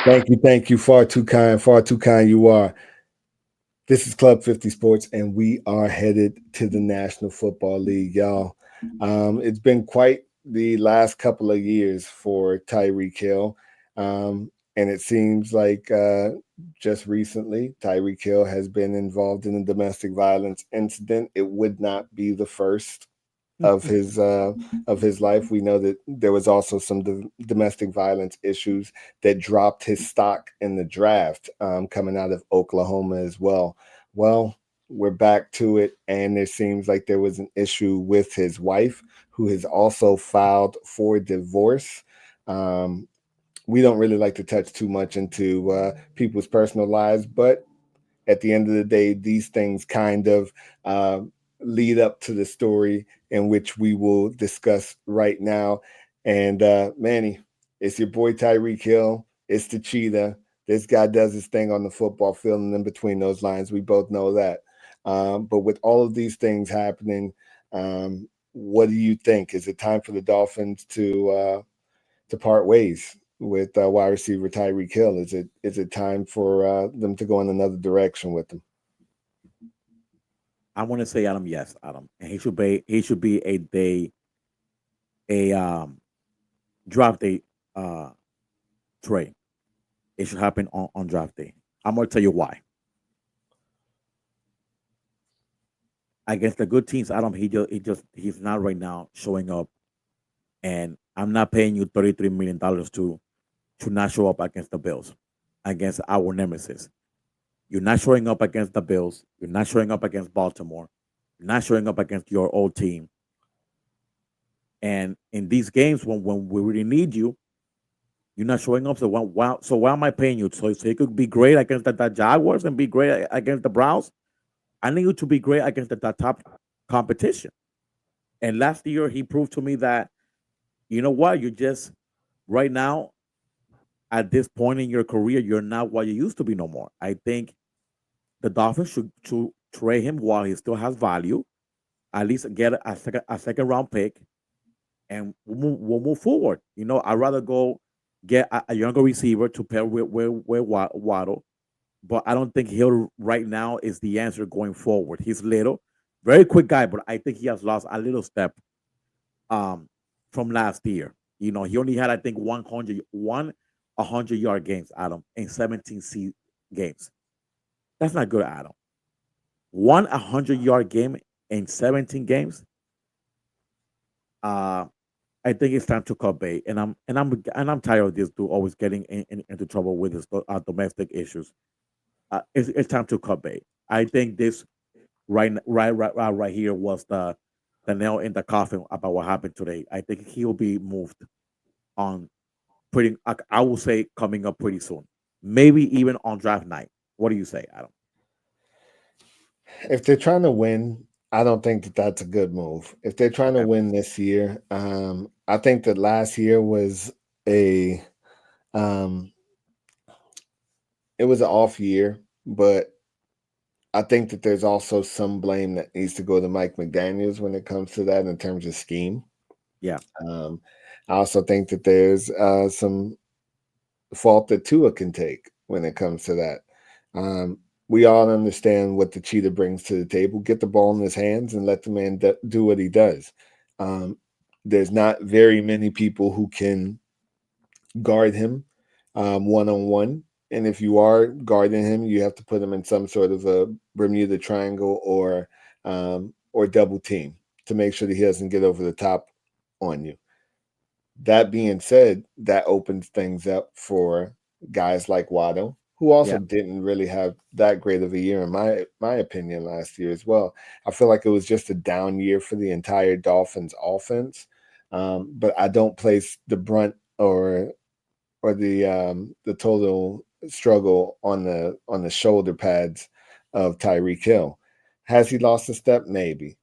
Thank you. Far too kind you are. This is Club 50 Sports, and we are headed to the National Football League, y'all. It's been quite the last couple of years for Tyreek Hill. And it seems like just recently, Tyreek Hill has been involved in a domestic violence incident. It would not be the first of his life. We know that there was also some domestic violence issues that dropped his stock in the draft, coming out of Oklahoma as well. Well, we're back to it, and it seems like there was an issue with his wife, who has also filed for divorce. Um, we don't really like to touch too much into people's personal lives, but at the end of the day, these things kind of uh, lead up to the story in which we will discuss right now. And Manny, it's your boy Tyreek Hill. It's the cheetah. This guy does his thing on the football field and in between those lines. We both know that. But with all of these things happening, what do you think? Is it time for the Dolphins to part ways with wide receiver Tyreek Hill? Is it time for them to go in another direction with him? I want to say Adam, yes, Adam, and he should be a draft day uh trade. It should happen on draft day. I'm gonna tell you why. Against the good teams, Adam, he's not right now showing up, and I'm not paying you $33 million to not show up against the Bills, against our nemesis. You're not showing up against the Bills. You're not showing up against Baltimore. You're not showing up against your old team. And in these games, when we really need you, you're not showing up. So why am I paying you? So you could be great against the Jaguars and be great against the Browns. I need you to be great against the top competition. And last year, he proved to me that you know what, you're just right now at this point in your career, you're not what you used to be no more. I think the Dolphins should to trade him while he still has value. At least get a second round pick, and we'll move forward. I'd rather go get a younger receiver to pair with Waddle, but I don't think Hill right now is the answer going forward. He's little, very quick guy, but I think he has lost a little step um from last year. He only had I think 100 games, Adam, in 17 games. That's not good, Adam. One 100-yard game in 17 games. Uh, I think it's time to cut bait, and I'm tired of this dude always getting into trouble with his domestic issues. It's time to cut bait. I think this right here was the nail in the coffin about what happened today. I think he'll be moved on pretty. I will say coming up pretty soon, maybe even on draft night. What do you say, Adam? If they're trying to win, I don't think that that's a good move. If they're trying to Okay. win this year, I think that last year was a um, it was an off year, but I think that there's also some blame that needs to go to Mike McDaniels when it comes to that in terms of scheme. Yeah. Um, I also think that there's some fault that Tua can take when it comes to that. We all understand what the cheetah brings to the table. Get the ball in his hands and let the man do what he does. Um, there's not very many people who can guard him one on one. And if you are guarding him, you have to put him in some sort of a Bermuda Triangle or double team to make sure that he doesn't get over the top on you. That being said, that opens things up for guys like Waddle, who also Yeah. didn't really have that great of a year in my opinion last year as well. I feel like it was just a down year for the entire Dolphins offense. But I don't place the brunt or the total struggle on the shoulder pads of Tyreek Hill. Has he lost a step? Maybe.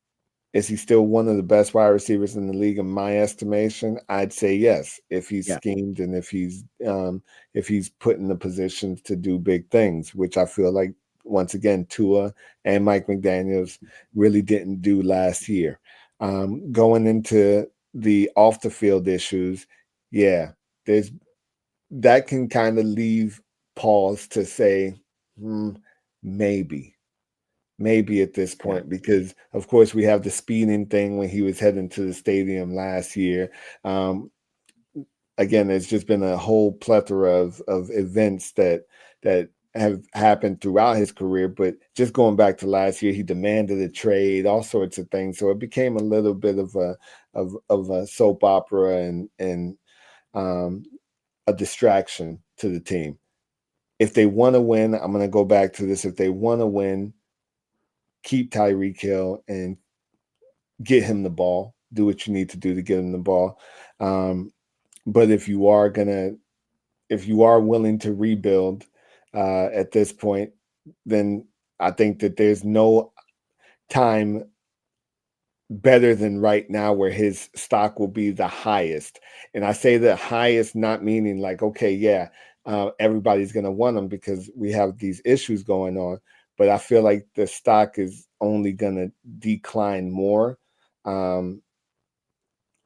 Is he still one of the best wide receivers in the league in my estimation? I'd say yes. If he's Yeah. schemed and if he's put in the positions to do big things, which I feel like once again Tua and Mike McDaniels really didn't do last year. Going into the off the field issues, yeah, there's that can kind of leave pause to say, hmm, maybe, maybe at this Okay. point, because of course we have the speeding thing when he was heading to the stadium last year. Um, Again, it's just been a whole plethora of events that have happened throughout his career. But just going back to last year, he demanded a trade, all sorts of things. So it became a little bit of a soap opera and um, a distraction to the team. If they want to win, I'm going to go back to this. If they want to win, keep Tyreek Hill and get him the ball. Do what you need to do to get him the ball. But if you are willing to rebuild at this point, then I think that there's no time better than right now where his stock will be the highest. And I say the highest, not meaning like, okay, yeah, everybody's going to want him because we have these issues going on. But I feel like the stock is only going to decline more um,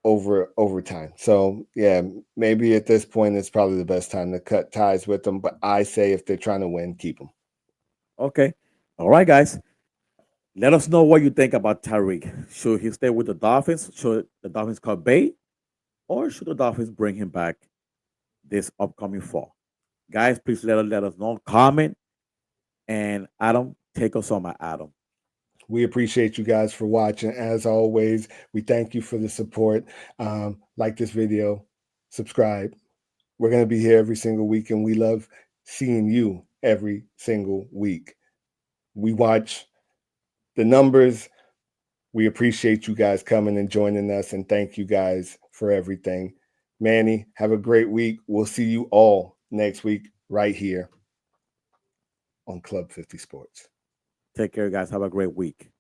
over time. So yeah, maybe at this point it's probably the best time to cut ties with them. But I say if they're trying to win, keep them. Okay. All right, guys. Let us know what you think about Tyreek. Should he stay with the Dolphins? Should the Dolphins cut bait? Or should the Dolphins bring him back this upcoming fall? Guys, please let us know. Comment. And Adam, take us on, my Adam. We appreciate you guys for watching. As always, we thank you for the support. Like this video, subscribe. We're going to be here every single week, and we love seeing you every single week. We watch the numbers. We appreciate you guys coming and joining us, and thank you guys for everything. Manny, have a great week. We'll see you all next week right here on Club 50 Sports. Take care, guys. Have a great week.